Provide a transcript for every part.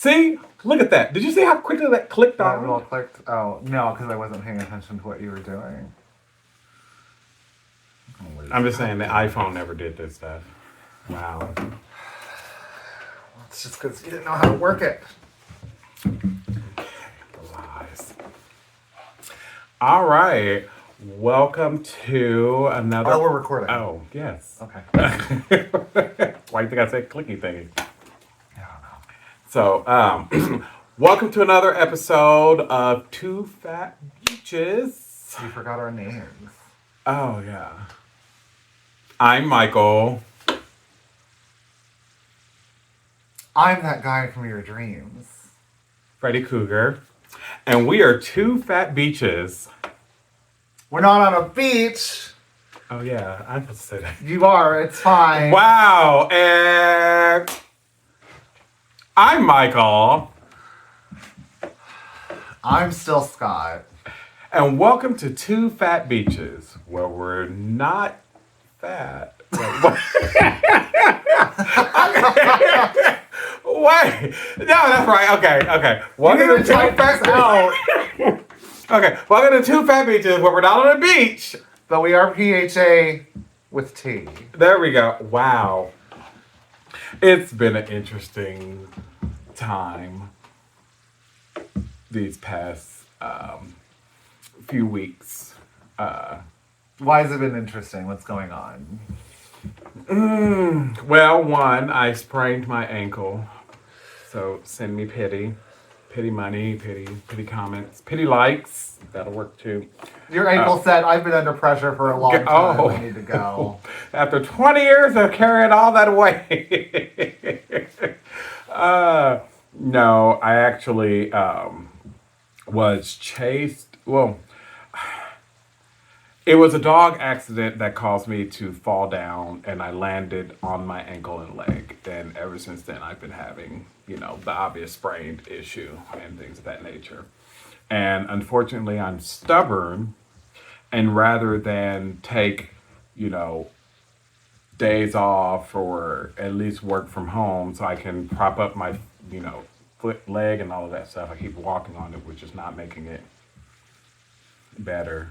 See? Look at that. Did you see how quickly that clicked That on? little clicked. Oh, no, because I wasn't paying attention to what you were doing. I'm just saying the iPhone never did this stuff. Wow. It's just because you didn't know how to work it. Lies. All right. Welcome to another. Oh, we're recording. Oh, yes. Okay. Why do you think I said clicky thingy? I don't know. So, welcome to another episode of Two Fat Beaches. We forgot our names. Oh, yeah. I'm Michael. I'm that guy from your dreams. Freddy Cougar. And we are Two Fat Beaches. We're not on a beach. Oh, yeah. I'm supposed to say that. You are. It's fine. Wow. And I'm Michael. I'm still Scott. And welcome to Two Fat Beaches, where we're not fat. Wait. No, that's right. Okay. Welcome to Two Fat out. Okay. Welcome to Two Fat Beaches, where we're not on a beach. But we are PHA with T. There we go. Wow. It's been an interesting time these past few weeks. Why has it been interesting? What's going on? Well, one, I sprained my ankle. So send me pity. Pity money, pity comments, pity likes. That'll work too. Your ankle said, I've been under pressure for a long time. Oh. I need to go. After 20 years of carrying all that weight. No, I actually was chased. Well, it was a dog accident that caused me to fall down, and I landed on my ankle and leg. And ever since then, I've been having, the obvious sprained issue and things of that nature. And unfortunately, I'm stubborn, and rather than take, days off or at least work from home so I can prop up my, foot, leg, and all of that stuff, I keep walking on it, which is not making it better.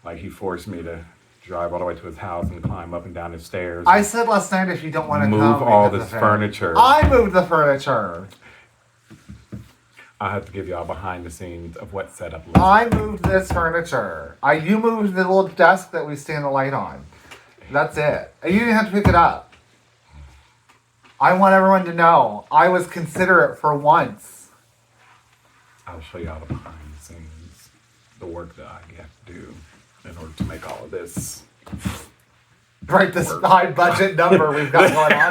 Like, he forced me to drive all the way to his house and climb up and down his stairs. I said last night if you don't want to Move come, all because this of it. furniture. I moved the furniture. I have to give y'all behind the scenes of what setup looks I like. moved this furniture. You moved the little desk that we stand the light on. That's it. And you didn't have to pick it up. I want everyone to know I was considerate for once. I'll show y'all the behind the scenes, the work that I have to do in order to make all of this. Right, this high budget number we've got going on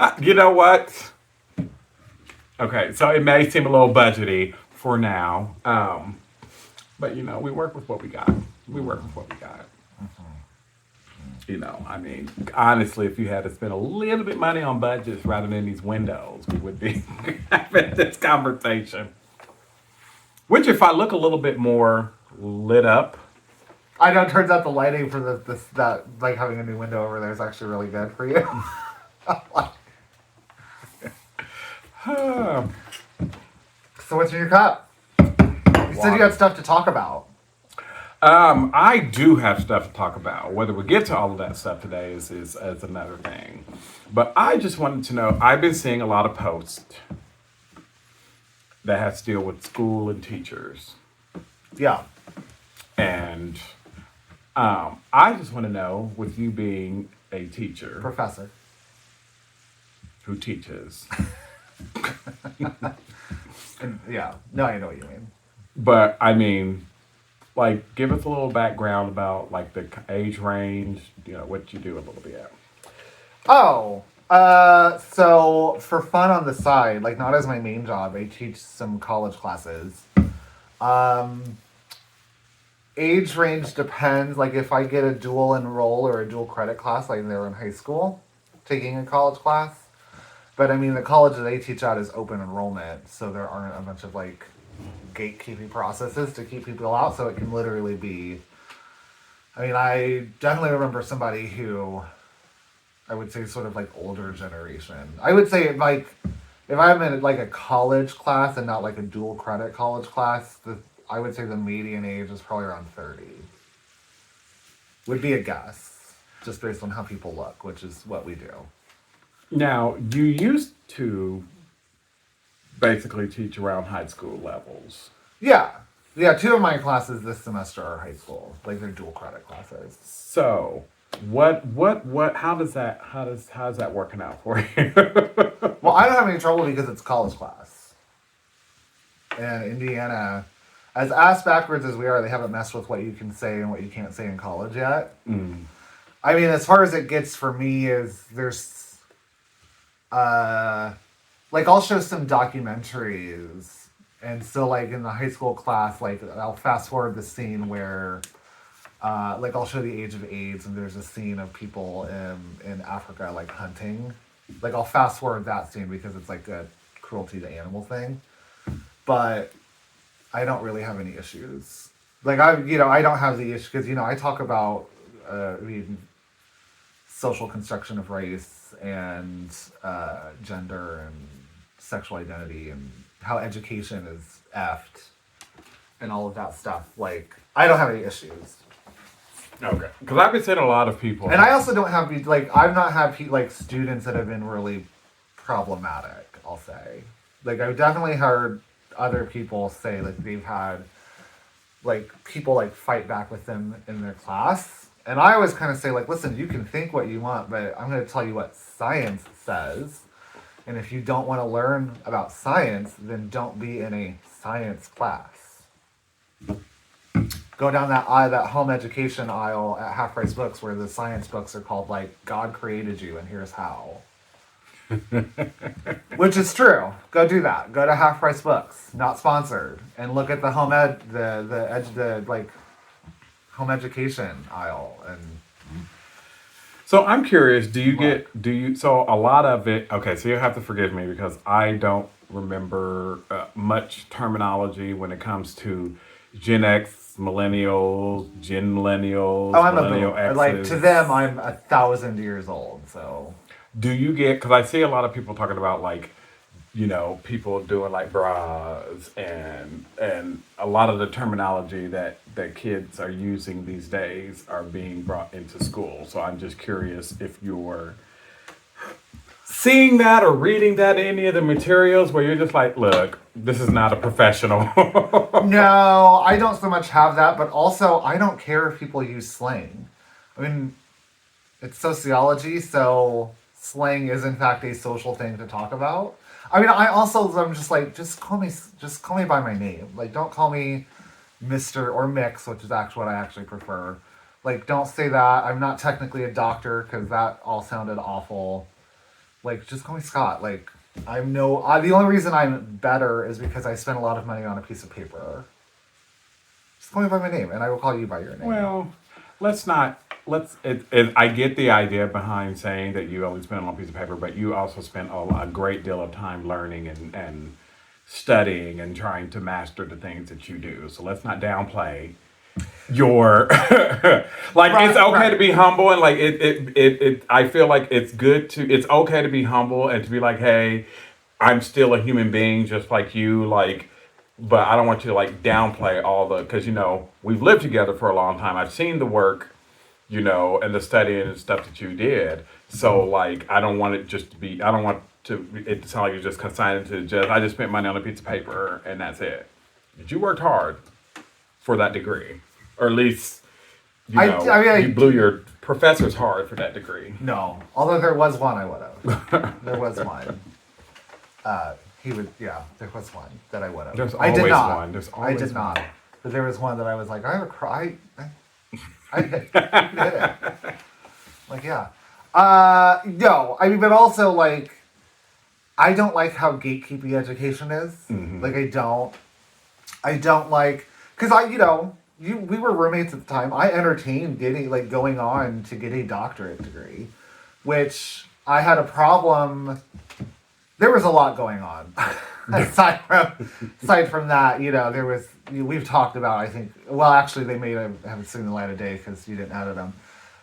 here. You know what? Okay, so it may seem a little budgety for now, but we work with what we got. Honestly, if you had to spend a little bit of money on budgets rather than these windows, we would be having this conversation. Which, if I look a little bit more lit up, I know. It turns out the lighting for that like having a new window over there is actually really good for you. So what's in your cup? You said you had stuff to talk about. I do have stuff to talk about. Whether we get to all of that stuff today is another thing. But I just wanted to know, I've been seeing a lot of posts that has to deal with school and teachers. Yeah. And I just want to know, with you being a teacher Professor. who teaches, Yeah. No, I know what you mean. but give us a little background about the age range, what you do a little bit. Oh, so for fun on the side, not as my main job, I teach some college classes. Age range depends. If I get a dual enroll or a dual credit class, they're in high school, taking a college class. But the college that I teach at is open enrollment, so there aren't a bunch of gatekeeping processes to keep people out, so it can literally be. I definitely remember somebody who I would say sort of older generation. I would say if I'm in like a college class and not like a dual credit college class, I would say the median age is probably around 30. Would be a guess, just based on how people look, which is what we do. Now, you used to basically teach around high school levels. Yeah. Yeah, two of my classes this semester are high school. Like they're dual credit classes. So, how's that working out for you? Well, I don't have any trouble because it's college class. And Indiana, as ass backwards as we are, they haven't messed with what you can say and what you can't say in college yet. I mean, as far as it gets for me is there's, like I'll show some documentaries, and so like in the high school class, like I'll fast forward the scene where, like I'll show the age of AIDS, and there's a scene of people in Africa like hunting. Like I'll fast forward that scene because it's like a cruelty to animal thing, but I don't really have any issues. Like I don't have the issue because I talk about social construction of race and gender and sexual identity and how education is effed and all of that stuff. Like I don't have any issues. Okay, because I've been seeing a lot of people, And I also don't have like I've not had like students that have been really problematic. I'll say, like I've definitely heard other people say like they've had like people like fight back with them in their class, and I always kind of say like, listen, you can think what you want, but I'm going to tell you what science says, and if you don't want to learn about science, then don't be in a science class. Go down that home education aisle at Half Price Books where the science books are called like God created you and here's how. Which is true. Go do that. Go to Half Price Books, not sponsored, and look at the home home education aisle. And so I'm curious, so a lot of it, okay, so you have to forgive me because I don't remember much terminology when it comes to Gen X, millennials, I'm a millennial boomer. X's. Like to them, I'm 1,000 years old. So Do you get, because I see a lot of people talking about like, people doing like bras and a lot of the terminology that kids are using these days are being brought into school. So I'm just curious if you're seeing that or reading that in any of the materials where you're just like, look, this is not a professional. no, I don't so much have that, but also I don't care if people use slang. I mean, it's sociology, so slang is in fact a social thing to talk about. I mean, I'm just like, just call me by my name. Like, don't call me Mr. or Mix, which is actually what I actually prefer. Like, don't say that. I'm not technically a doctor because that all sounded awful. Like, just call me Scott. Like, the only reason I'm better is because I spent a lot of money on a piece of paper. Just call me by my name, and I will call you by your name. Well, I get the idea behind saying that you only spend on a piece of paper, but you also spend a great deal of time learning and studying and trying to master the things that you do. So let's not downplay your like Right, it's okay right. to be humble and like it I feel like it's okay to be humble and to be like, hey, I'm still a human being just like you, like, but I don't want you to like downplay all the, because we've lived together for a long time. I've seen the work, and the studying and stuff that you did. So like I don't want it just to be, I don't want it to sound like you're just consigned to just, I just spent money on a piece of paper and that's it. But you worked hard for that degree, or at least you blew your professors hard for that degree. No, although there was one I would have. There was one. There was one that I would have. There's I did always not. one. There's I always did not. one. But there was one that I was like, I have a cry. I did it. Like, yeah. No, I mean, but also, like, I don't like how gatekeeping education is. Mm-hmm. Like, I don't like, because we were roommates at the time. I entertained going on to get a doctorate degree, which I had a problem. There was a lot going on. aside from that, there was, we've talked about, I think, well, actually they may haven't seen the light of day because you didn't edit them.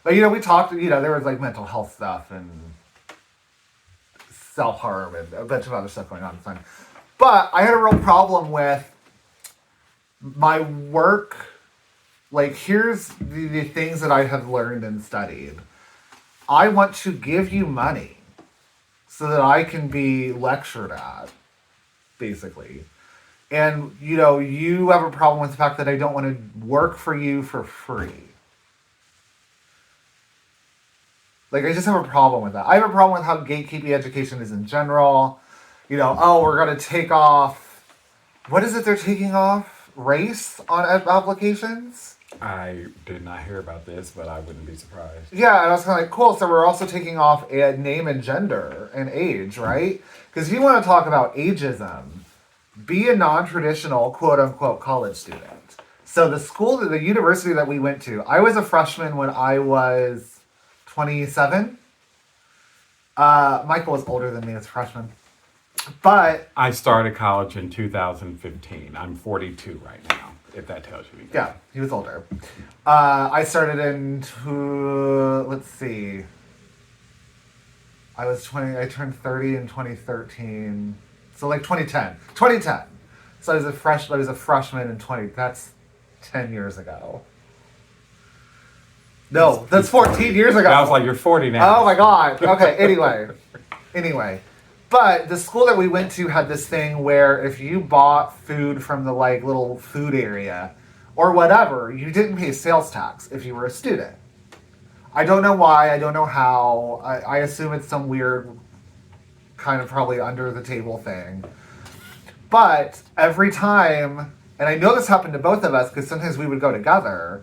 But, we talked, there was like mental health stuff and self-harm and a bunch of other stuff going on. It's fine. But I had a real problem with my work. Like, here's the things that I have learned and studied. I want to give you money so that I can be lectured at, basically. And, you have a problem with the fact that I don't want to work for you for free. Like, I just have a problem with that. I have a problem with how gatekeeping education is in general. We're going to take off... What is it they're taking off? Race on applications? I did not hear about this, but I wouldn't be surprised. Yeah, and I was kind of like, cool. So we're also taking off a name and gender and age, right? Because if you want to talk about ageism, be a non-traditional, quote-unquote, college student. So the university that we went to, I was a freshman when I was 27. Michael was older than me as a freshman. But I started college in 2015. I'm 42 right now, if that tells you anything. yeah, he was older. I started let's see. I turned 30 in 2013. So like 2010. 2010. So I was a freshman in 20. That's 10 years ago. No, that's 14 years ago. I was like, you're 40 now. Oh my god. Okay, anyway. But the school that we went to had this thing where if you bought food from the like little food area or whatever, you didn't pay sales tax if you were a student. I don't know why, I don't know how. I assume it's some weird kind of probably under the table thing. But every time, and I know this happened to both of us because sometimes we would go together,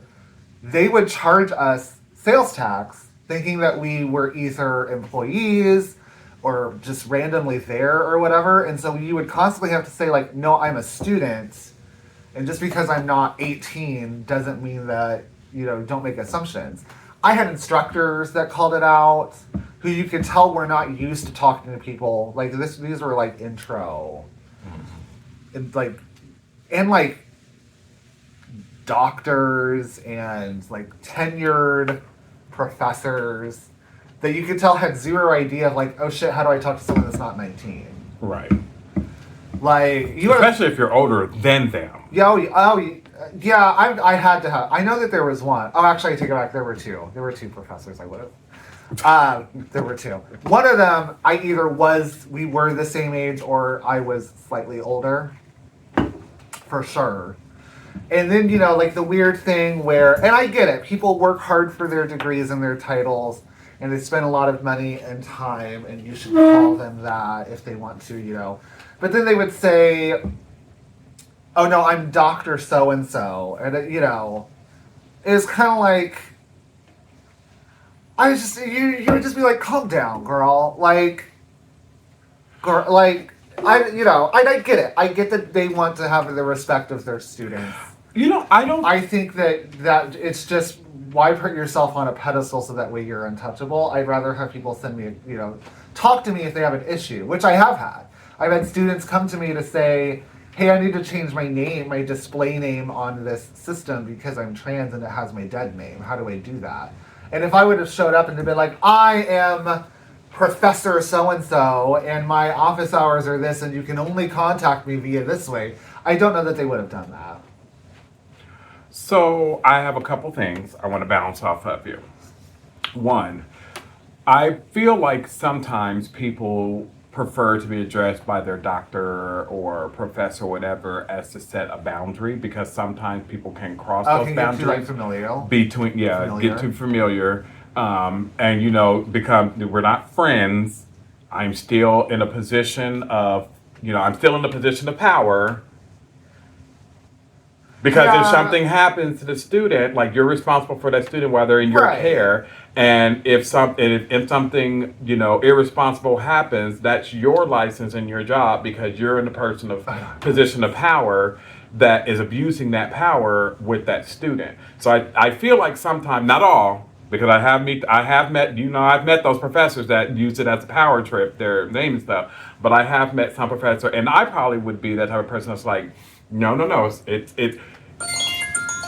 they would charge us sales tax thinking that we were either employees or just randomly there or whatever. And so you would constantly have to say like, no, I'm a student. And just because I'm not 18 doesn't mean that, don't make assumptions. I had instructors that called it out who you could tell were not used to talking to people. Like these were like intro and like doctors and like tenured professors that you could tell had zero idea of like, oh shit, how do I talk to someone that's not 19? Right. Like especially if you're older than them. Yeah, I had to have. I know that there was one. Oh, actually, I take it back. There were two. There were two professors I would have. There were two. One of them, we were the same age or I was slightly older. For sure. And then, like the weird thing where, and I get it, people work hard for their degrees and their titles, and they spend a lot of money and time, and you should call them that if they want to, But then they would say, oh no, I'm Dr. So-and-so. And, it's kind of like, you would just be like, calm down, girl. I get it. I get that they want to have the respect of their students. I think that it's just, why put yourself on a pedestal so that way you're untouchable? I'd rather have people send me, talk to me if they have an issue, which I have had. I've had students come to me to say, hey, I need to change my name, my display name on this system because I'm trans and it has my dead name. How do I do that? And if I would have showed up and been like, I am Professor so-and-so and my office hours are this and you can only contact me via this way, I don't know that they would have done that. So I have a couple things I want to bounce off of you. One, I feel like sometimes people prefer to be addressed by their doctor or professor or whatever as to set a boundary because sometimes people can cross those boundaries. Get too like familiar. Get too familiar. And become, we're not friends. I'm still in a position of power. Because if something happens to the student, like you're responsible for that student while they're in your care, and if something irresponsible happens, that's your license and your job because you're in a position of power that is abusing that power with that student. So I feel like sometimes, not all, because I've met those professors that use it as a power trip, their name and stuff. But I have met some professor, and I probably would be that type of person that's like, no, it's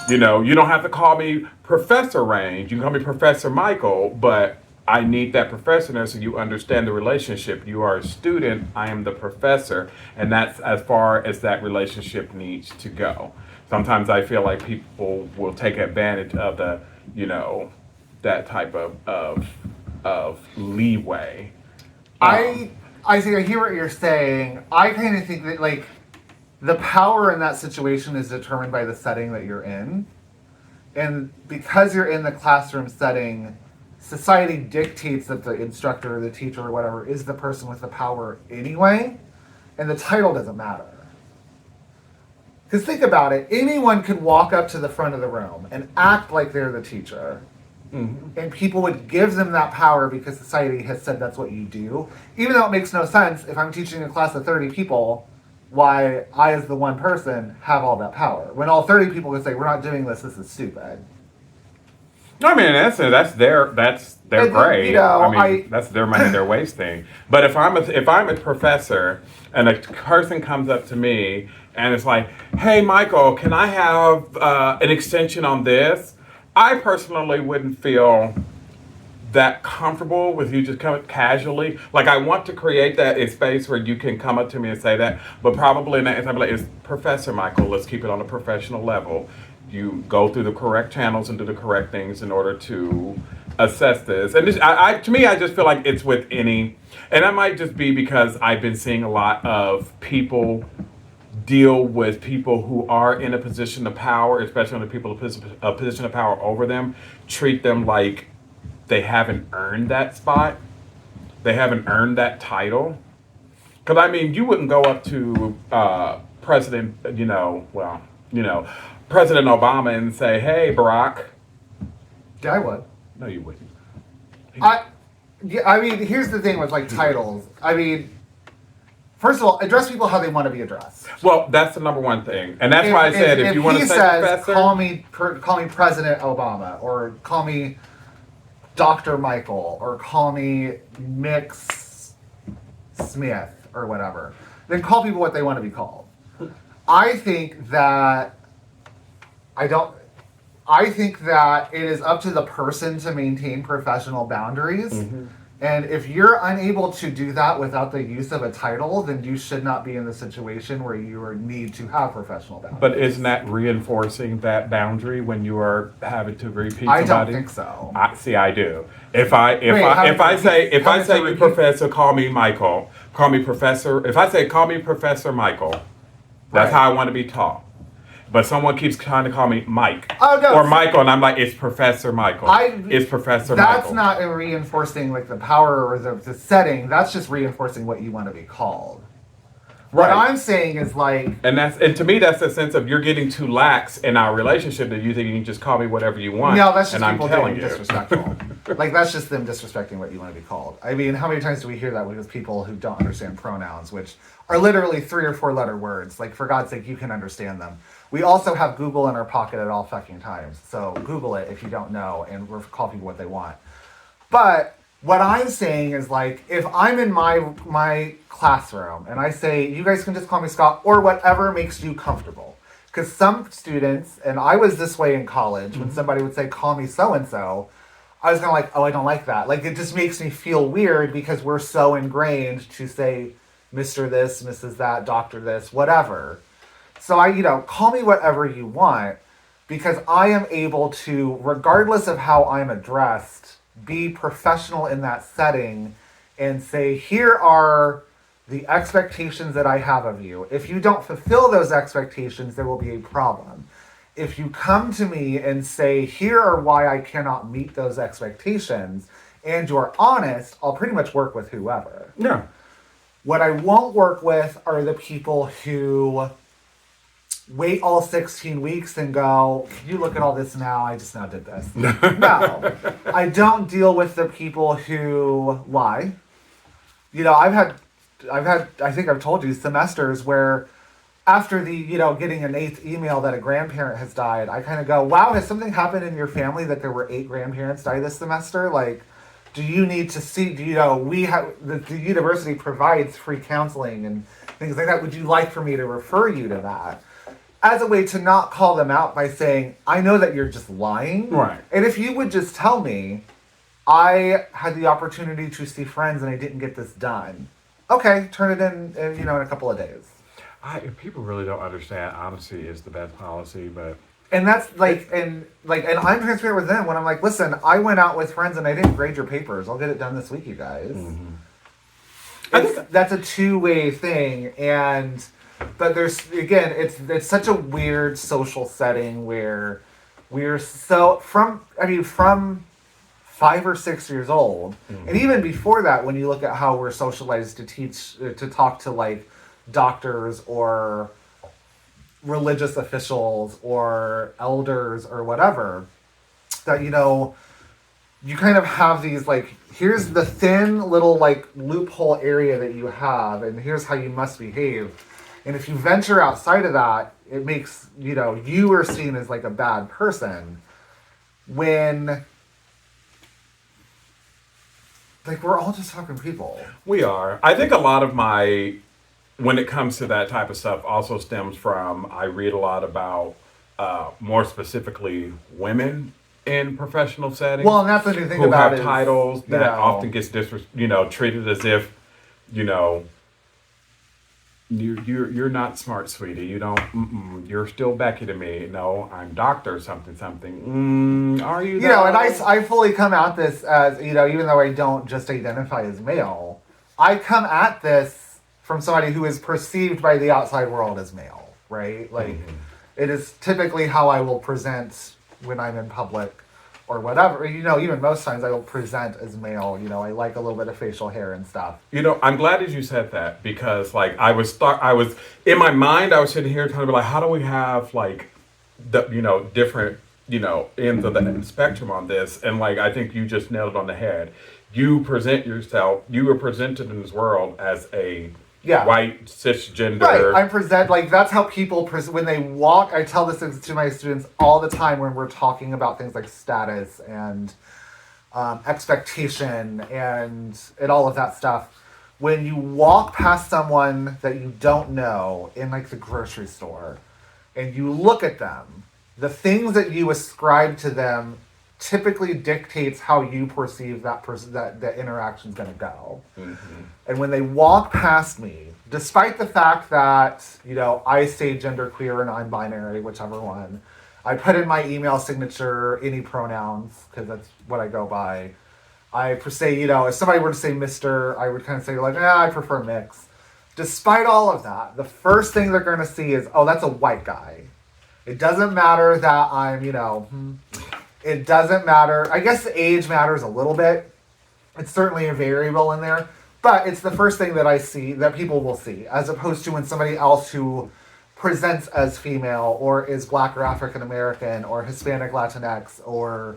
you don't have to call me Professor Range. You can call me Professor Michael, but I need that professor there so you understand the relationship. You are a student, I am the professor, and that's as far as that relationship needs to go. Sometimes I feel like people will take advantage of the, you know, that type of leeway. I I think I hear what you're saying. I kind of think that like the power in that situation is determined by the setting that you're in. And because you're in the classroom setting, society dictates that the instructor or the teacher or whatever is the person with the power anyway, and the title doesn't matter. Because think about it, anyone could walk up to the front of the room and act like they're the teacher. And people would give them that power because society has said that's what you do. Even though it makes no sense if I'm teaching a class of 30 people, why I, as the one person, have all that power. When all 30 people would say, we're not doing this is stupid. I mean, that's their And, grade. you know, I mean, that's their money, their waste thing. But if I'm a professor and a person comes up to me and it's like, "Hey, Michael, can I have an extension on this?" I personally wouldn't feel that comfortable with you just coming casually. Like I want to create that space where you can come up to me and say that, but probably in that time, like, it's Professor Michael. Let's keep it on a professional level. You go through the correct channels and do the correct things in order to assess this. And this, to me, I just feel like it's with any, and that might just be because I've been seeing a lot of people deal with people who are in a position of power, especially when the people in a position of power over them, treat them like they haven't earned that spot. They haven't earned that title. Because I mean, you wouldn't go up to President, President Obama and say, "Hey, Barack." Yeah, I would. No, you wouldn't. I mean, here's the thing with like titles. I mean, first of all, address people how they want to be addressed. Well, that's the number one thing, and that's why I said if you want to he say says, professor, call me President Obama, or call me Dr. Michael, or call me Mix Smith, or whatever, then call people what they want to be called. I think that I don't. I think that it is up to the person to maintain professional boundaries. And if you're unable to do that without the use of a title, then you should not be in the situation where you need to have professional boundaries. but isn't that reinforcing that boundary when you are having to repeat I somebody? don't think so. I do. If I say you professor, call me Michael. Call me professor. If I say call me Professor Michael, that's Right. how I want to be taught. But someone keeps trying to call me Mike Oh, no. or Michael, and I'm like, it's Professor Michael. It's Professor That's Michael. not reinforcing like the power or the setting. That's just reinforcing what you want to be called. What Right. I'm saying is like, And to me, that's a sense of you're getting too lax in our relationship that you think you can just call me whatever you want. no, that's just and I'm people telling being you. disrespectful. Like that's just them disrespecting what you want to be called. I mean, how many times do we hear that with people who don't understand pronouns, which are literally 3 or 4 letter words? Like for God's sake, you can understand them. We also have Google in our pocket at all fucking times. So Google it if you don't know, and we'll call people what they want. But what I'm saying is like, if I'm in my classroom and I say, you guys can just call me Scott or whatever makes you comfortable. Because some students, and I was this way in college, when somebody would say, call me so-and-so, I was kind of like, oh, I don't like that. Like, it just makes me feel weird because we're so ingrained to say Mr. this, Mrs. that, Doctor this, whatever. So call me whatever you want because I am able to, regardless of how I'm addressed, be professional in that setting and say, here are the expectations that I have of you. If you don't fulfill those expectations, there will be a problem. If you come to me and say, here are why I cannot meet those expectations, and you're honest, I'll pretty much work with whoever. Yeah. What I won't work with are the people who wait all 16 weeks and go, can you look at all this now? I just now did this. No. I don't deal with the people who lie. I've had, I think I've told you, semesters where after the, getting an 8th email that a grandparent has died, I kind of go, wow, has something happened in your family that there were 8 grandparents die this semester? Like, do you need to see, we have, the university provides free counseling and things like that. Would you like for me to refer you to that? As a way to not call them out by saying, I know that you're just lying. Right. And if you would just tell me, I had the opportunity to see friends and I didn't get this done. Okay, turn it in, in a couple of days. People really don't understand honesty is the best policy, but And that's and I'm transparent with them when I'm like, listen, I went out with friends and I didn't grade your papers. I'll get it done this week, you guys. I think That's a two-way thing, but there's again, it's such a weird social setting where we're so from 5 or 6 years old, and even before that, when you look at how we're socialized to talk to like doctors or religious officials or elders or whatever, that you kind of have these like, here's the thin little like loophole area that you have, and here's how you must behave. And if you venture outside of that, it makes you are seen as like a bad person, when like we're all just fucking people. we are. I think a lot of my, when it comes to that type of stuff, also stems from I read a lot about, more specifically, women in professional settings. Well, and that's the new thing who about have it titles that know, often gets treated as if, you know, you're not smart, sweetie. You don't. You're still Becky to me. No, I'm Doctor something something. Are you? and I fully come at this as, even though I don't just identify as male, I come at this from somebody who is perceived by the outside world as male, right? Like, it is typically how I will present when I'm in public or whatever. Even most times I will present as male. I like a little bit of facial hair and stuff. I'm glad that you said that, because like I was in my mind, I was sitting here trying to be like, how do we have like the different ends of the spectrum on this, and like I think you just nailed it on the head. You present yourself. You were presented in this world as a white cisgender. Right, I'm that's how people when they walk. I tell this to my students all the time when we're talking about things like status and expectation and all of that stuff. When you walk past someone that you don't know in like the grocery store, and you look at them, the things that you ascribe to them typically dictates how you perceive that person, that interaction's going to go. And when they walk past me, despite the fact that I say genderqueer and I'm binary, whichever one, I put in my email signature any pronouns because that's what I go by. I say, if somebody were to say Mr., I would kind of say like, I prefer mix. Despite all of that, the first thing they're going to see is, oh, that's a white guy. It doesn't matter that I'm, it doesn't matter. I guess the age matters a little bit. It's certainly a variable in there. But it's the first thing that I see, that people will see, as opposed to when somebody else who presents as female or is Black or African American or Hispanic Latinx or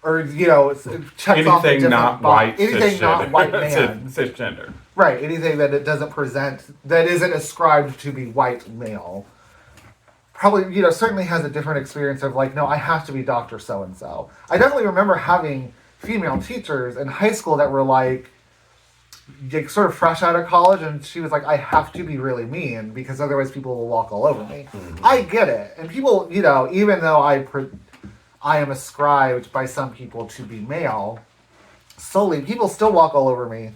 checks off a anything different not box. white, Anything not white man. cisgender. Right, anything that it doesn't present, that isn't ascribed to be white male, probably, certainly has a different experience of like, no, I have to be Dr. So-and-so. I definitely remember having female teachers in high school that were like sort of fresh out of college, and she was like, I have to be really mean because otherwise people will walk all over me. I get it. And people, even though I am ascribed by some people to be male, solely, people still walk all over me.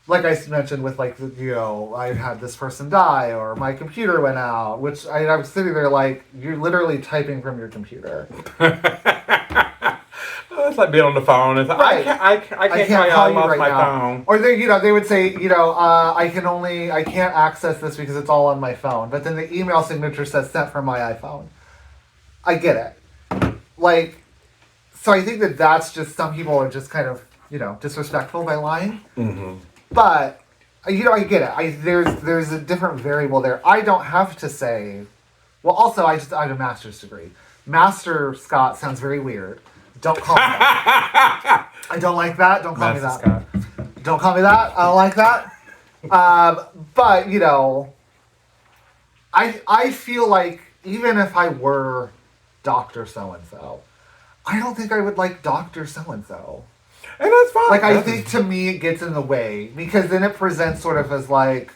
Like I mentioned with like, I had this person die or my computer went out, which I was sitting there like, you're literally typing from your computer. It's like being on the phone. It's like, Right. I can't tell you I lost my phone. Or they would say, I can't access this because it's all on my phone. But then the email signature says sent from my iPhone. I get it. Like, so I think that's just, some people are just kind of, disrespectful by lying. But, I get it. There's a different variable there. I don't have to say, well, also, I have a master's degree. Master Scott sounds very weird. Don't call me that. I don't like that. Don't call me that. Scott. Don't call me that. I don't like that. But, I feel like even if I were Dr. So-and-so, I don't think I would like Dr. So-and-so. And that's fine. Like, I think to me it gets in the way because then it presents sort of as like,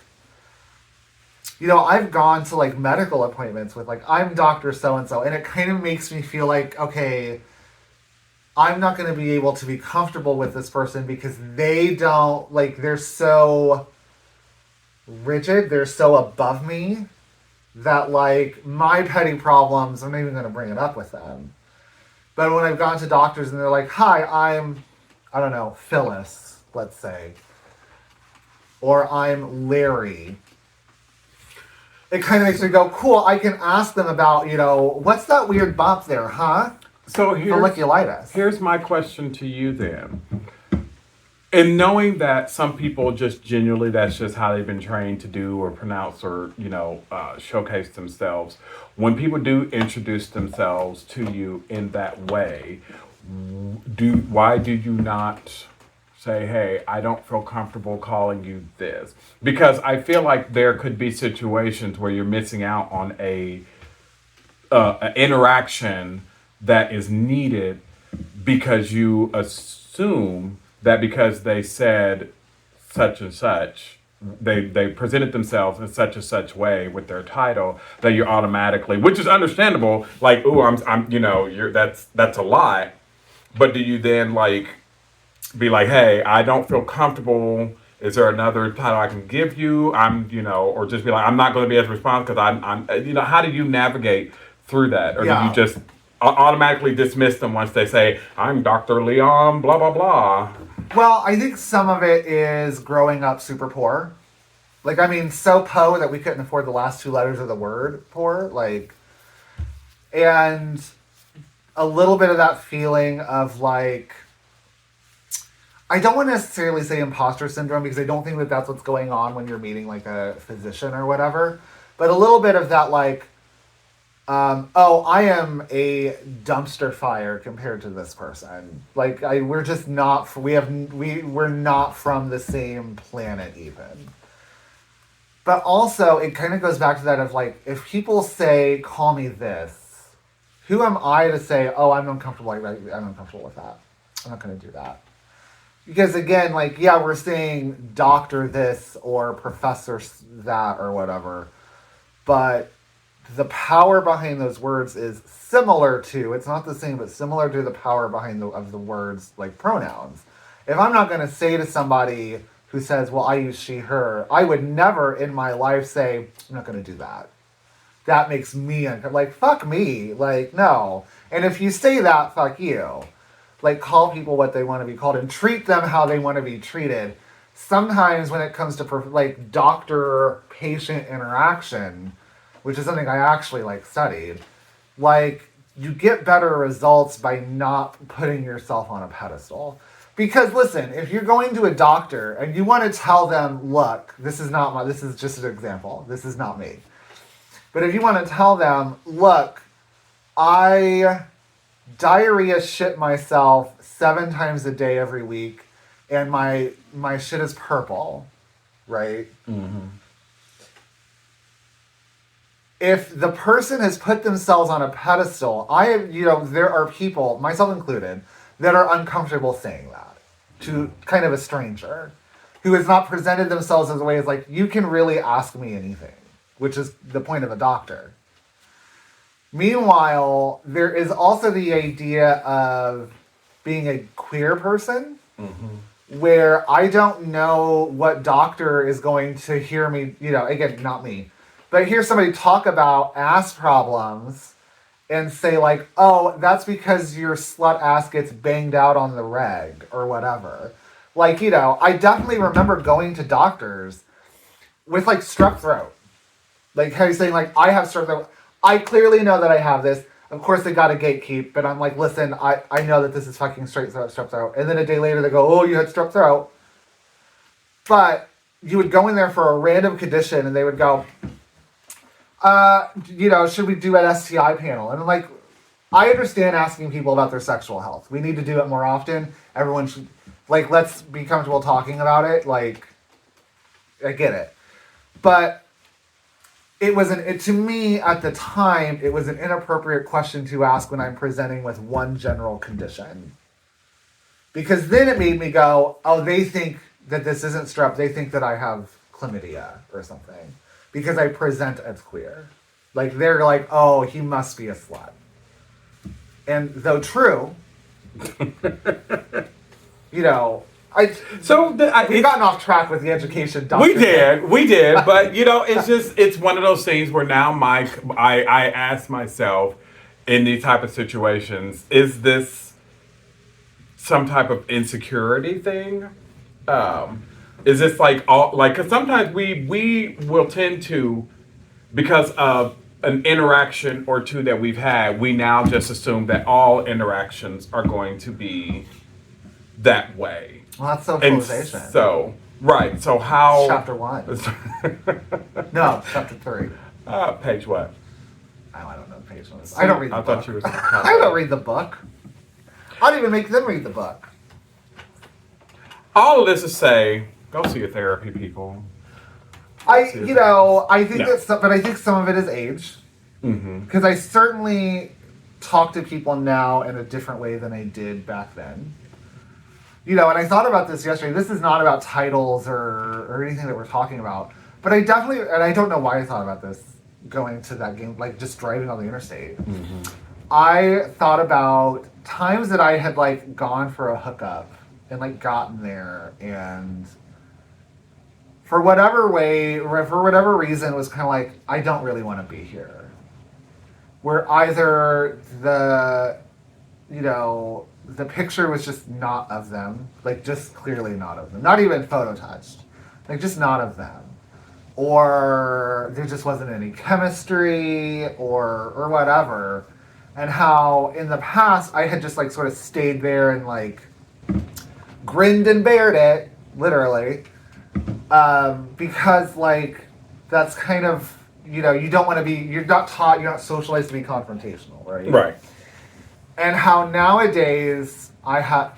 I've gone to like medical appointments with like, I'm Dr. So-and-so, and it kind of makes me feel like, okay, I'm not going to be able to be comfortable with this person because they don't, like, they're so rigid, they're so above me that, like, my petty problems, I'm not even going to bring it up with them. But when I've gone to doctors and they're like, hi, I don't know, Phyllis, let's say, or I'm Larry, it kind of makes me go, cool, I can ask them about, what's that weird bump there, huh? So Folliculitis. here's my question to you then. And knowing that some people just genuinely, that's just how they've been trained to do or pronounce or, showcase themselves. When people do introduce themselves to you in that way, why do you not say, hey, I don't feel comfortable calling you this? Because I feel like there could be situations where you're missing out on an interaction that is needed because you assume that because they said such and such, they presented themselves in such and such way with their title that you're automatically, which is understandable, like, ooh, that's a lie. But do you then like be like, hey, I don't feel comfortable. Is there another title I can give you? Or just be like, I'm not going to be as responsive because how do you navigate through that? Or do you Yeah. just automatically dismiss them once they say, I'm Dr. Leon, blah, blah, blah? Well, I think some of it is growing up super poor. Like, I mean, so poor that we couldn't afford the last two letters of the word poor. Like, and a little bit of that feeling of like, I don't want to necessarily say imposter syndrome because I don't think that that's what's going on when you're meeting like a physician or whatever. But a little bit of that, like, I am a dumpster fire compared to this person. Like, we're just not. We're not from the same planet even. But also, it kind of goes back to that of like, if people say, "Call me this," who am I to say, "Oh, I'm uncomfortable. I'm uncomfortable with that. I'm not going to do that." Because again, like, yeah, we're saying doctor this or professor that or whatever, but the power behind those words is similar to, it's not the same, but similar to the power behind the words like pronouns. If I'm not going to say to somebody who says, well, I use she, her, I would never in my life say, I'm not going to do that. That makes me like, fuck me. Like, no. And if you say that, fuck you. Like, call people what they want to be called and treat them how they want to be treated. Sometimes when it comes to like doctor-patient interaction, which is something I actually like studied, like, you get better results by not putting yourself on a pedestal. Because listen, if you're going to a doctor and you want to tell them, look, this is just an example. This is not me. But if you want to tell them, look, I diarrhea shit myself 7 times a day every week, and my shit is purple, right? Mm-hmm. If the person has put themselves on a pedestal, there are people, myself included, that are uncomfortable saying that to kind of a stranger who has not presented themselves as a way as like, you can really ask me anything, which is the point of a doctor. Meanwhile, there is also the idea of being a queer person, where I don't know what doctor is going to hear me, again, not me, but hear somebody talk about ass problems and say like, oh, that's because your slut ass gets banged out on the reg or whatever. Like, I definitely remember going to doctors with like strep throat. Like, how you saying like, I have strep throat. I clearly know that I have this. Of course, they got a gatekeep, but I'm like, listen, I know that this is fucking straight strep throat. And then a day later, they go, oh, you had strep throat. But you would go in there for a random condition, and they would go, should we do an STI panel? And I'm like, I understand asking people about their sexual health. We need to do it more often. Everyone should, like, let's be comfortable talking about it. Like, I get it. But to me at the time, it was an inappropriate question to ask when I'm presenting with one general condition. Because then it made me go, oh, they think that this isn't strep. They think that I have chlamydia or something. Because I present as queer. Like, they're like, oh, he must be a slut. And though true, You know, I So we've gotten off track with the education. we doctrine. did, but it's one of those things where now I ask myself in these type of situations, is this some type of insecurity thing? Is this like all like? Because sometimes we will tend to, because of an interaction or two that we've had, we now just assume that all interactions are going to be that way. Well, that's And socialization. so, right. So how? Chapter 1. No, chapter 3. Page what? Oh, I don't know the page numbers. I don't read the I book. thought you were. I don't read the book. I don't even make them read the book. All of this is say, go see a therapy, people. I think Yeah. but I think some of it is age. Mm-hmm. Because I certainly talk to people now in a different way than I did back then. And I thought about this yesterday. This is not about titles or anything that we're talking about. But I definitely, and I don't know why I thought about this going to that game, like just driving on the interstate. Mm-hmm. I thought about times that I had like gone for a hookup and like gotten there and for whatever reason was kind of like, I don't really want to be here. Where either the picture was just not of them, like just clearly not of them, not even photo touched, like just not of them, or there just wasn't any chemistry or whatever, and how in the past I had just like sort of stayed there and like grinned and bared it, literally, because like that's kind of you don't want to be, you're not socialized to be confrontational, right? Right. And how nowadays I have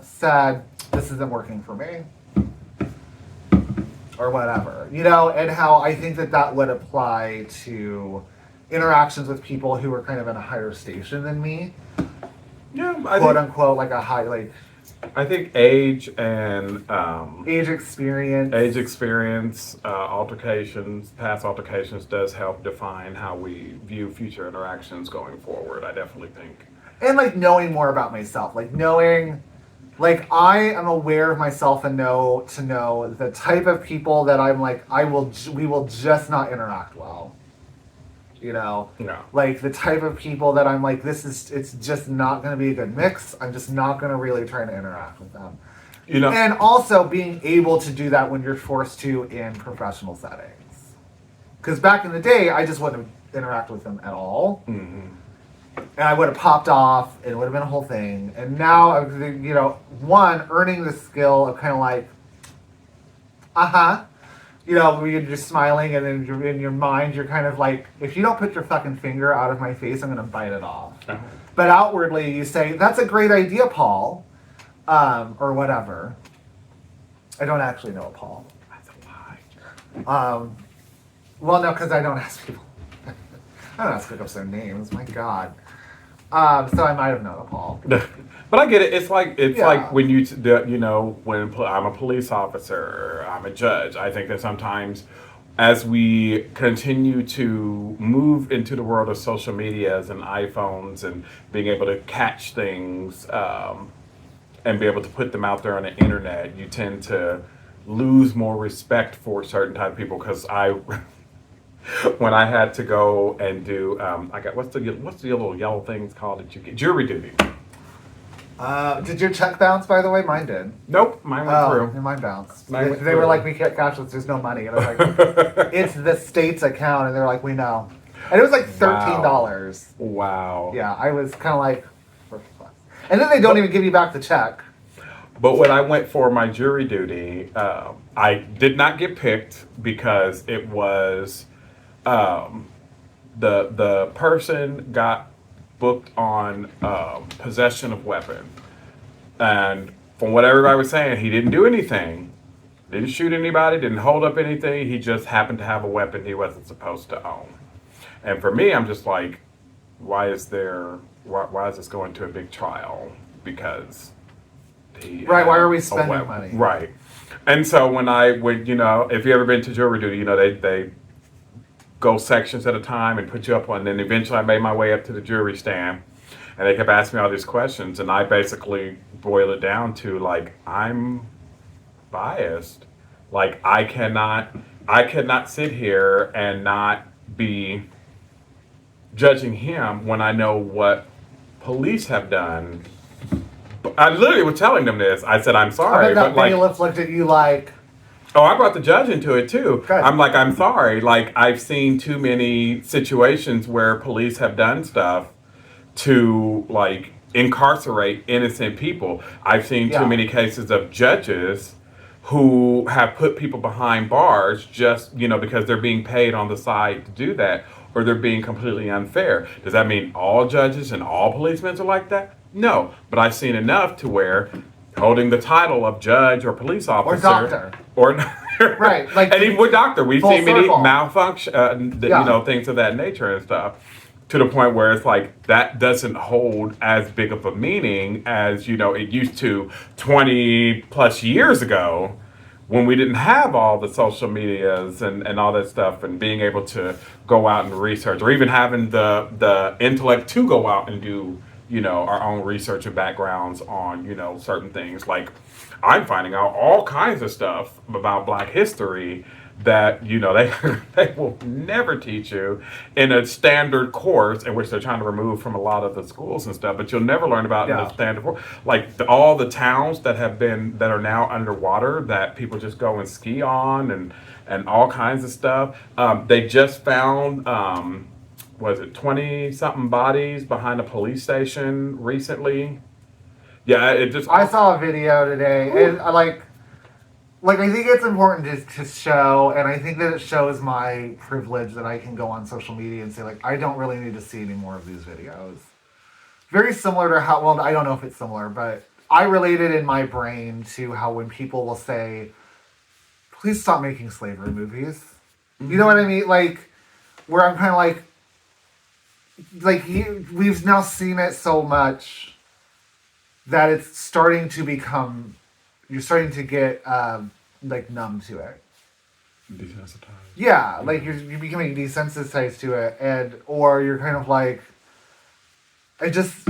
said this isn't working for me, or whatever, and how I think that would apply to interactions with people who are kind of in a higher station than me, Yeah. quote unquote, like a high I think age and age experience. past altercations does help define how we view future interactions going forward. I definitely think. And like knowing more about myself, like knowing, like I am aware of myself and know the type of people that I'm like, we will just not interact well. No. Like the type of people that I'm like, it's just not going to be a good mix. I'm just not going to really try to interact with them. And also being able to do that when you're forced to in professional settings. Because back in the day, I just wouldn't interact with them at all. Mm-hmm. And I would have popped off, and it would have been a whole thing. And now, earning the skill of kind of like, where you're just smiling, and then in your mind, you're kind of like, if you don't put your fucking finger out of my face, I'm going to bite it off. Uh-huh. But outwardly, you say, that's a great idea, Paul, or whatever. I don't actually know a Paul. That's a lie. Well, no, because I don't ask people. I don't ask hookups their names. My God. So I might have known a Paul. But I get it. It's like Yeah. like when when I'm a police officer, or I'm a judge. I think that sometimes, as we continue to move into the world of social medias and iPhones and being able to catch things and be able to put them out there on the internet, you tend to lose more respect for certain type of people. Because when I had to go and do, what's the little yellow things called that you get? Jury duty. Did your check bounce, by the way? Mine did. Nope, mine went through. Mine bounced. Mine They, went they were through. like, we can't cash this, there's no money. And I was like, it's the state's account. And they're like, we know. And it was like $13. Wow. Yeah, I was kind of like, and then they don't even give you back the check. But when I went for my jury duty, I did not get picked because it was the person got booked on possession of weapon, and from what everybody was saying, he didn't do anything, didn't shoot anybody, didn't hold up anything. He just happened to have a weapon he wasn't supposed to own. And for me, I'm just like, why is this going to a big trial? Because he Right, why are we had a spending weapon. money? Right. And so when I would, if you ever been to jury duty, they go sections at a time and put you up on. And then eventually I made my way up to the jury stand. and they kept asking me all these questions, and I basically boil it down to like I'm biased. Like I cannot sit here and not be judging him when I know what police have done. I literally was telling them this. I said I'm I bet sorry, that but like, bailiff looked at you like, oh, I brought the judge into it too. good. I'm like, I'm sorry. Like, I've seen too many situations where police have done stuff to like incarcerate innocent people. I've seen too Yeah. many cases of judges who have put people behind bars just, because they're being paid on the side to do that, or they're being completely unfair. Does that mean all judges and all policemen are like that? No, but I've seen enough to where holding the title of judge or police Or officer doctor. or Right, like, and even with doctor, we've full seen many circle. malfunction, Yeah. things of that nature and stuff, to the point where it's like that doesn't hold as big of a meaning as it used to 20 plus years ago, when we didn't have all the social medias and all that stuff, and being able to go out and research, or even having the intellect to go out and do our own research and backgrounds on certain things. Like, I'm finding out all kinds of stuff about Black history that they they will never teach you in a standard course, in which they're trying to remove from a lot of the schools and stuff. But you'll never learn about in the Yeah. standard course. Like all the towns that are now underwater that people just go and ski on, and all kinds of stuff. They just found. Was it 20 something bodies behind a police station recently? Yeah, it just. I saw a video today, and I like I think it's important to show, and I think that it shows my privilege that I can go on social media and say like I don't really need to see any more of these videos. Very similar to how, well, I don't know if it's similar, but I related in my brain to how when people will say, "Please stop making slavery movies," you know what I mean? Like, where I'm kind of like we've now seen it so much that it's starting to become, you're starting to get like numb to it. Desensitized. Yeah, like you're becoming desensitized to it, and or you're kind of like, I just,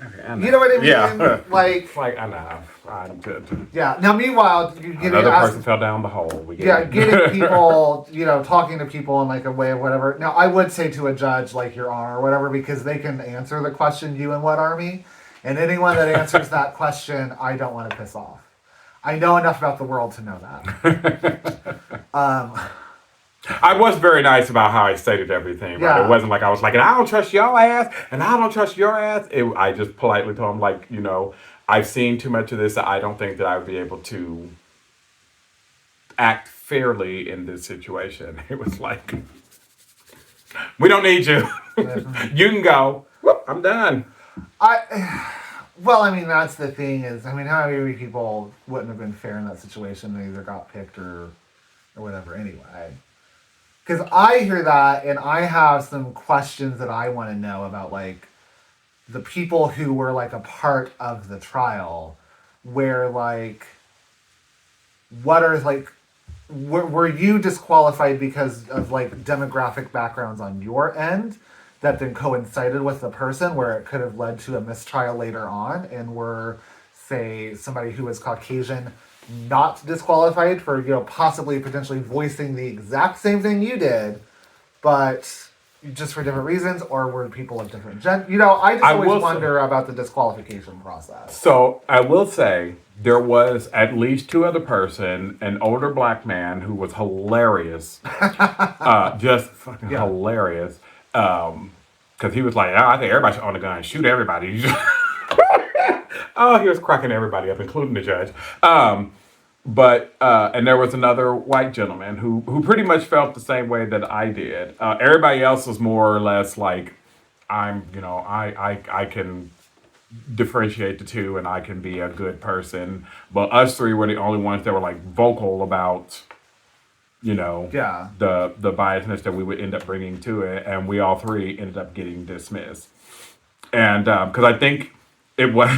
Okay, I you know what I mean? Yeah. Like, It's like, I know. I'm good. yeah. Now, meanwhile, you get Another person fell down the hole. We get yeah, it. getting people, talking to people in like a way of whatever. Now, I would say to a judge, like, Your Honor, or whatever, because they can answer the question, "You in what army?" And anyone that answers that question, I don't want to piss off. I know enough about the world to know that. I was very nice about how I stated everything. Right? Yeah. It wasn't like I was like, and I don't trust your ass, and I don't trust your ass. I just politely told him, like, I've seen too much of this. I don't think that I would be able to act fairly in this situation. It was like, we don't need you. You can go. Whoop, I'm done. Well, I mean, that's the thing is, I mean, how many people wouldn't have been fair in that situation? They either got picked or whatever anyway. Because I hear that, and I have some questions that I want to know about, like, the people who were, like, a part of the trial, where, like, what are, like, were you disqualified because of, like, demographic backgrounds on your end that then coincided with the person, where it could have led to a mistrial later on, and were, say, somebody who was Caucasian not disqualified for, possibly potentially voicing the exact same thing you did, but just for different reasons, or were people of different I just I always will wonder about the disqualification process. So I will say there was at least two other person, an older Black man who was hilarious, just fucking Yeah. hilarious, because he was like, "Oh, I think everybody should own a gun and shoot everybody." Oh, he was cracking everybody up, including the judge. But and there was another white gentleman who pretty much felt the same way that I did. Everybody else was more or less like, I can differentiate the two, and I can be a good person. But us three were the only ones that were like vocal about, Yeah. the biasness that we would end up bringing to it, and we all three ended up getting dismissed. And because I think it was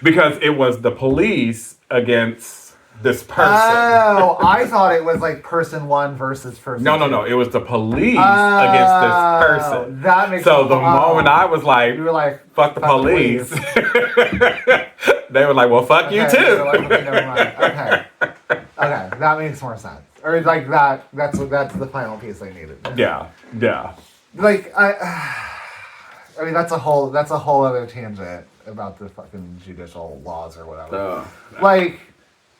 because it was the police against this person. Oh, I thought it was like person one versus person No, two. it was the police against this person. That makes So the moment I was like, you were like, fuck the police, they were like, well, fuck you okay, too. you were like, okay, never mind. Okay, that makes more sense. Or like that. That's the final piece I needed. Yeah. Like I mean, that's a whole other tangent about the fucking judicial laws or whatever. Like,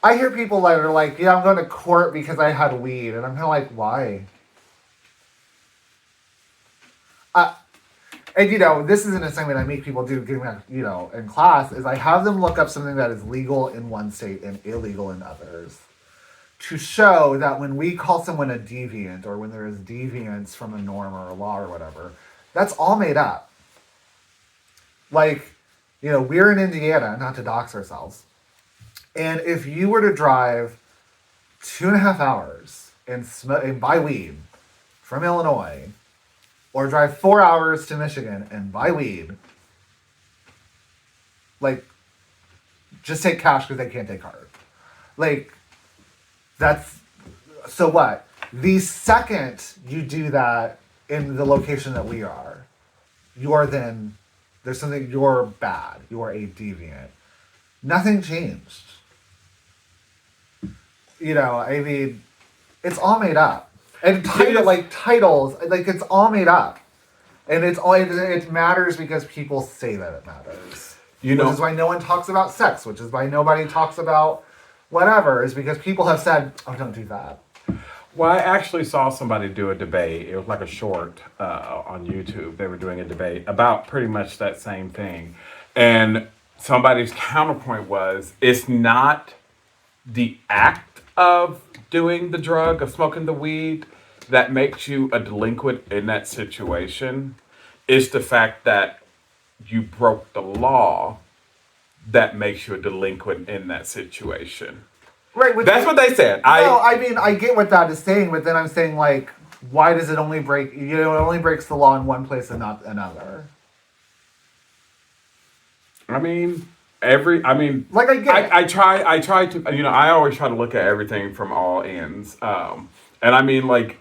I hear people that are like, yeah, I'm going to court because I had weed. And I'm kind of like, why? And, you know, this is an assignment I make people do, you know, in class, is I have them look up something that is legal in one state and illegal in others, to show that when we call someone a deviant, or when there is deviance from a norm or a law or whatever, that's all made up. Like, you know, we're in Indiana, not to dox ourselves. And if you were to drive 2.5 hours and buy weed from Illinois, or drive 4 hours to Michigan and buy weed, like, just take cash because they can't take card. Like, so what? The second you do that in the location that we are, you're bad. You are a deviant. Nothing changed. You know, I mean, it's all made up. And titles, like, it's all made up. And it matters because people say that it matters. You know, which is why no one talks about sex, which is why nobody talks about whatever, is because people have said, oh, don't do that. Well, I actually saw somebody do a debate. It was like a short on YouTube. They were doing a debate about pretty much that same thing. And somebody's counterpoint was, it's not the act of doing the drug, of smoking the weed, that makes you a delinquent in that situation. It's the fact that you broke the law that makes you a delinquent in that situation. Right. That's what they said. I mean, I get what that is saying, but then I'm saying, like, why does it only break, you know, it only breaks the law in one place and not another? I mean, like, I get it. I try to, you know, I always try to look at everything from all ends. And I mean, like,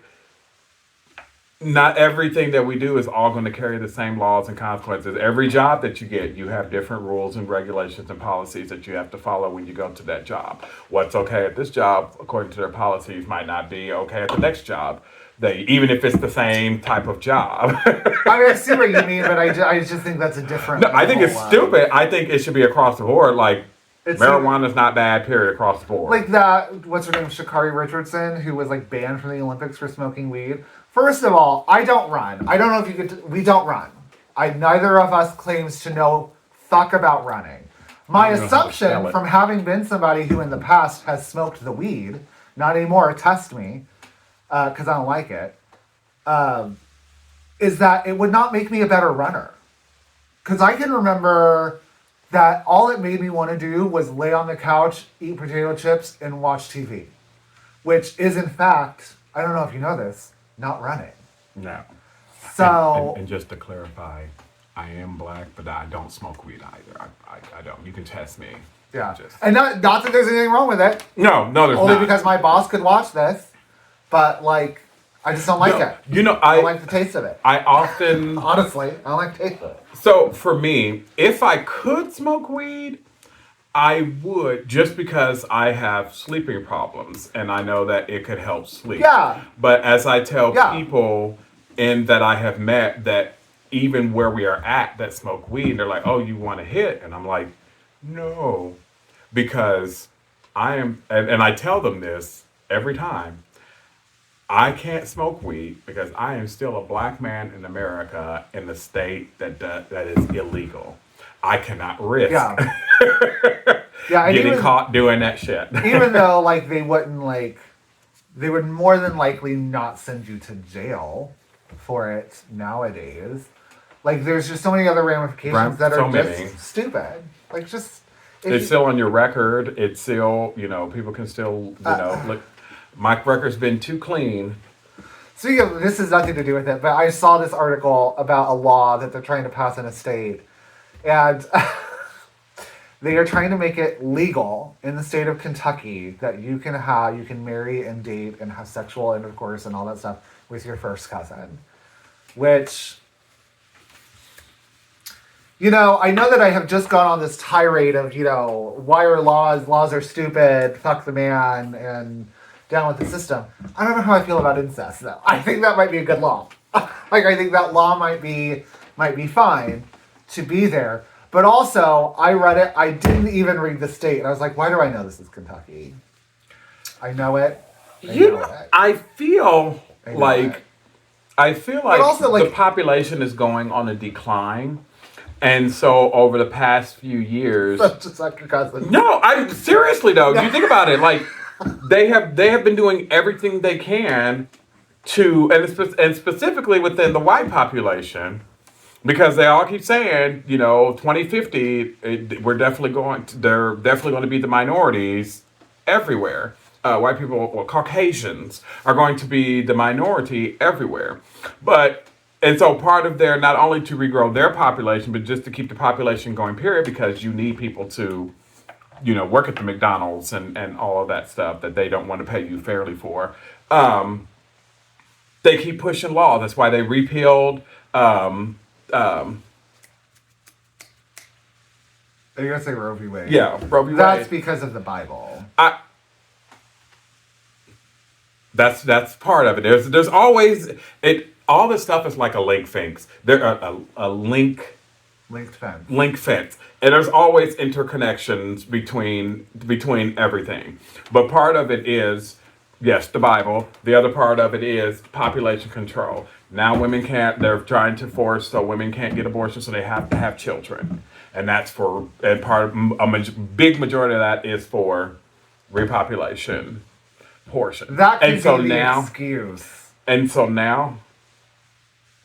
not everything that we do is all going to carry the same laws and consequences. Every job that you get, you have different rules and regulations and policies that you have to follow when you go to that job. What's okay at this job, according to their policies, might not be okay at the next job. Even if it's the same type of job. I mean, I see what you mean, but I just think that's a different. No, I think it's stupid. I think it should be across the board. Like, marijuana's not bad, period, across the board. Like that, what's her name, Sha'Carri Richardson, who was like banned from the Olympics for smoking weed. First of all, I don't run. I don't know if you could. We don't run. Neither of us claims to know fuck about running. My assumption from having been somebody who in the past has smoked the weed, not anymore, test me, because I don't like it, is that it would not make me a better runner. Because I can remember that all it made me want to do was lay on the couch, eat potato chips, and watch TV. Which is, in fact, I don't know if you know this, not running. No. So... And just to clarify, I am black, but I don't smoke weed either. I don't. You can test me. Yeah. And not that there's anything wrong with it. No, there's Only not. because my boss could watch this. But, like, I just don't like it. You know, I don't like the taste of it. I often... Honestly, I don't like the taste of it. So, for me, if I could smoke weed, I would, just because I have sleeping problems, and I know that it could help sleep. Yeah. But as I tell people that I have met, that even where we are at that smoke weed, they're like, oh, you want a hit? And I'm like, no. Because I am, and I tell them this every time, I can't smoke weed because I am still a black man in America in a state that is illegal. I cannot risk getting caught doing that shit. Even though, like, they would more than likely not send you to jail for it nowadays. Like, there's just so many other ramifications that are just stupid. Like, just... It's still on your record. It's still, you know, people can still, you know, look... My record's been too clean. Speaking of, this has nothing to do with it, but I saw this article about a law that they're trying to pass in a state. And They are trying to make it legal in the state of Kentucky that you can marry and date and have sexual intercourse and all that stuff with your first cousin. Which, I know that I have just gone on this tirade of, why are laws are stupid, fuck the man, and down with the system. I don't know how I feel about incest, though. I think that might be a good law. I think that law might be fine to be there. But also, I read it, I didn't even read the state, and I was like, why do I know this is Kentucky? I know it. I feel like also, the population is going on a decline. And so over the past few years, just like your cousin. no, I seriously though, you think about it, like they have been doing everything they can to, and specifically within the white population, because they all keep saying, 2050, they're definitely going to be the minorities everywhere. White people, or Caucasians, are going to be the minority everywhere. And so part of their, not only to regrow their population, but just to keep the population going, period, because you need people to, work at the McDonald's and all of that stuff that they don't want to pay you fairly for. They keep pushing law. That's why they repealed. Are you gonna say Roe v. Wade? Yeah, Roe v. Wade. That's because of the Bible. That's part of it. There's always it. All this stuff is like a link fence. There a linked fence, and there's always interconnections between everything. But part of it is, yes, the Bible. The other part of it is population control. Now women can't. They're trying to force so women can't get abortions, so they have to have children, and that's big majority of that is for repopulation portion. That can be the excuse. And so now.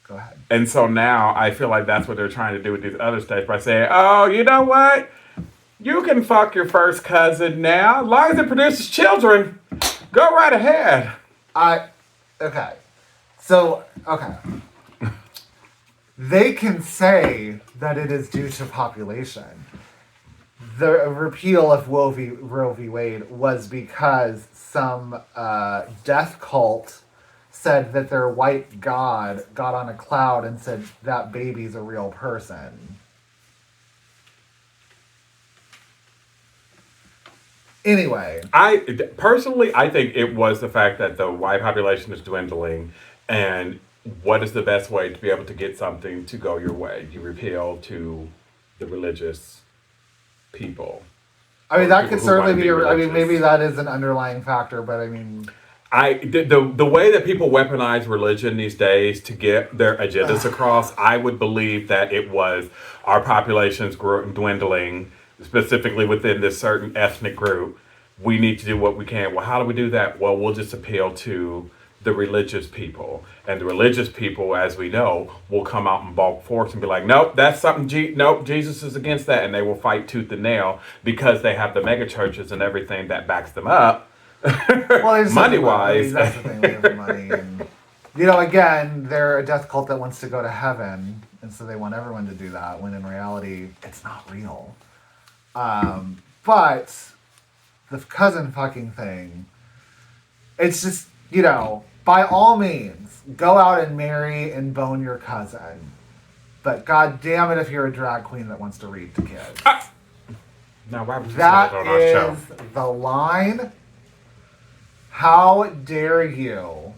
Go ahead. And so now I feel like that's what they're trying to do with these other states by saying, oh, you know what? You can fuck your first cousin now. As long as it produces children, go right ahead. Okay. So, okay. They can say that it is due to population. The repeal of Roe v. Wade was because some death cult said that their white god got on a cloud and said that baby's a real person. Anyway. I think it was the fact that the white population is dwindling, and what is the best way to be able to get something to go your way? You repeal to the religious people. I mean, that could certainly be, maybe that is an underlying factor, but I mean... The way that people weaponize religion these days to get their agendas across, I would believe that it was our population's dwindling, specifically within this certain ethnic group. We need to do what we can. Well, how do we do that? Well, we'll just appeal to the religious people. And the religious people, as we know, will come out in bulk force and be like, nope, that's something, nope, Jesus is against that. And they will fight tooth and nail because they have the mega churches and everything that backs them up. Well, money-wise. That's the thing, we have money. And, again, they're a death cult that wants to go to heaven, and so they want everyone to do that, when in reality, it's not real. But the cousin fucking thing, it's just, by all means, go out and marry and bone your cousin. But god damn it if you're a drag queen that wants to read to kids. Now, why would you say that on our show? is the line. How dare you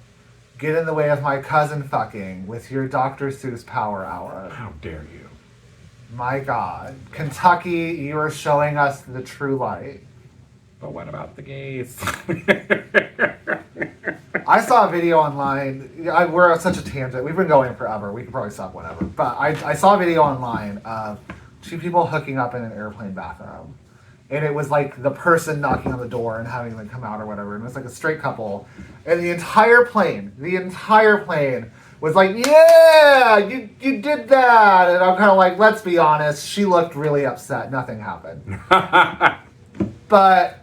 get in the way of my cousin fucking with your Dr. Seuss Power Hour? How dare you? My God. Kentucky, you are showing us the true light. But what about the gays? I saw a video online. We're on such a tangent. We've been going forever. We could probably stop whenever. But I saw a video online of two people hooking up in an airplane bathroom. And it was like the person knocking on the door and having them come out or whatever. And it was like a straight couple. And the entire plane was like, yeah, you did that. And I'm kind of like, let's be honest. She looked really upset. Nothing happened. But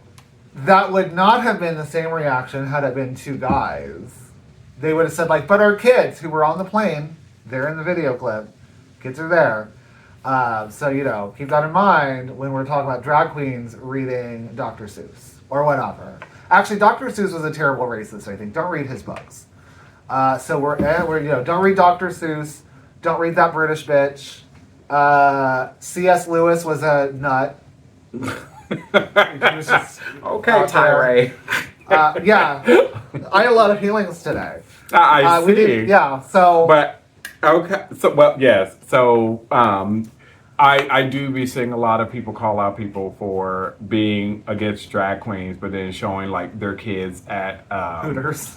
that would not have been the same reaction had it been two guys. They would have said like, but our kids who were on the plane, they're in the video clip. Kids are there. So, keep that in mind when we're talking about drag queens reading Dr. Seuss or whatever. Actually, Dr. Seuss was a terrible racist, I think. Don't read his books. So don't read Dr. Seuss. Don't read that British bitch. C.S. Lewis was a nut. He was just Okay, out there. Tyree. Yeah, I had a lot of feelings today. I see. We did, yeah. So, But okay, so well, yes. So I do be seeing a lot of people call out people for being against drag queens, but then showing like their kids at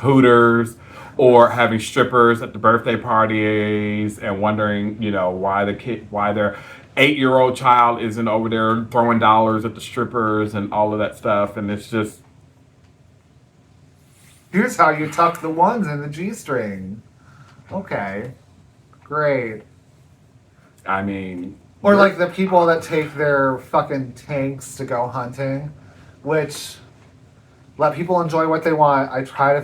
Hooters, or having strippers at the birthday parties, and wondering, why their 8-year-old child isn't over there throwing dollars at the strippers and all of that stuff, and it's just. Here's how you tuck the ones in the G-string. Okay, great. I mean. Or like the people that take their fucking tanks to go hunting, which let people enjoy what they want. I try,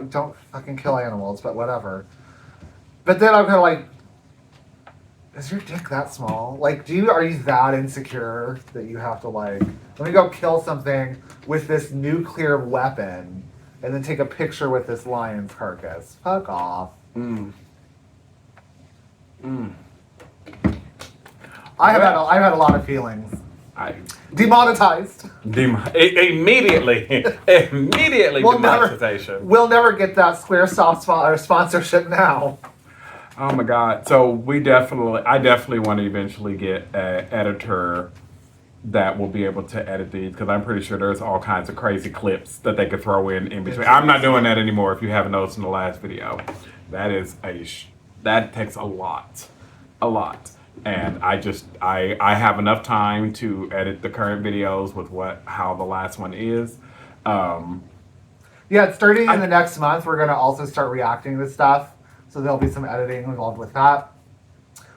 don't fucking kill animals, but whatever. But then I'm kind of like, is your dick that small? Like, are you that insecure that you have to like, let me go kill something with this nuclear weapon and then take a picture with this lion's carcass? Fuck off. I've had a lot of feelings. Demonetized. Immediately demonetization. We'll never get that Squaresoft sponsorship now. Oh my God! So I definitely want to eventually get an editor that will be able to edit these, because I'm pretty sure there's all kinds of crazy clips that they could throw in between. I'm not doing that anymore. If you haven't noticed in the last video, that takes a lot. And I have enough time to edit the current videos with how the last one is. Yeah, starting in the next month, we're gonna also start reacting to stuff. So there'll be some editing involved with that.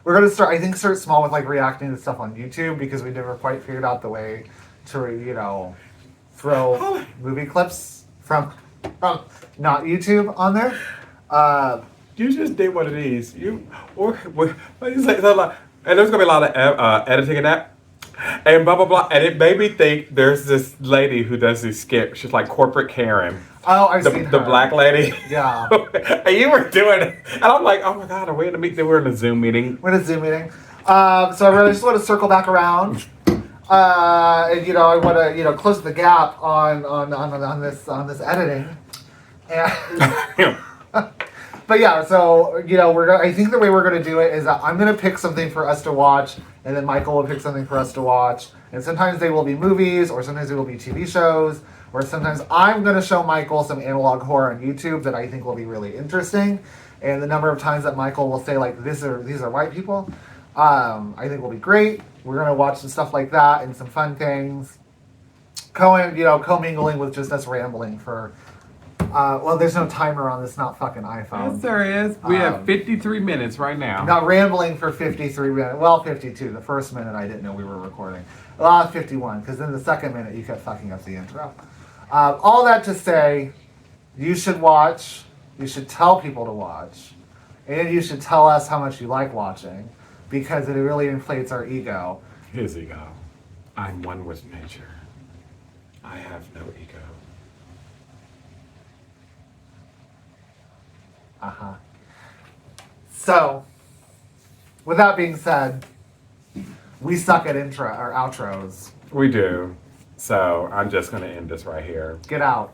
We're gonna start small with like reacting to stuff on YouTube, because we never quite figured out the way to throw movie clips from not YouTube on there. You just did one of these. And there's gonna be a lot of editing in that, and blah blah blah. And it made me think there's this lady who does these skits. She's like corporate Karen. Oh, I've seen her. The black lady. Yeah. And you were doing it, and I'm like, oh my God, are we in a meeting? We're in a Zoom meeting. We're in a Zoom meeting. So I really just want to circle back around. And I want to close the gap on this editing. And but yeah, so I think the way we're gonna do it is that I'm gonna pick something for us to watch, and then Michael will pick something for us to watch. And sometimes they will be movies, or sometimes they will be TV shows, or sometimes I'm gonna show Michael some analog horror on YouTube that I think will be really interesting. And the number of times that Michael will say like, these are white people, I think will be great. We're gonna watch some stuff like that and some fun things. Commingling with just us rambling for. There's no timer on this not fucking iPhone. Yes, there is. We have 53 minutes right now. Not rambling for 53 minutes. Well, 52. The first minute I didn't know we were recording. 51, because then the second minute you kept fucking up the intro. All that to say, you should watch. You should tell people to watch. And you should tell us how much you like watching, because it really inflates our ego. His ego. I'm one with nature. I have no ego. Uh-huh. So, with that being said, we suck at outros. We do. So I'm just going to end this right here. Get out.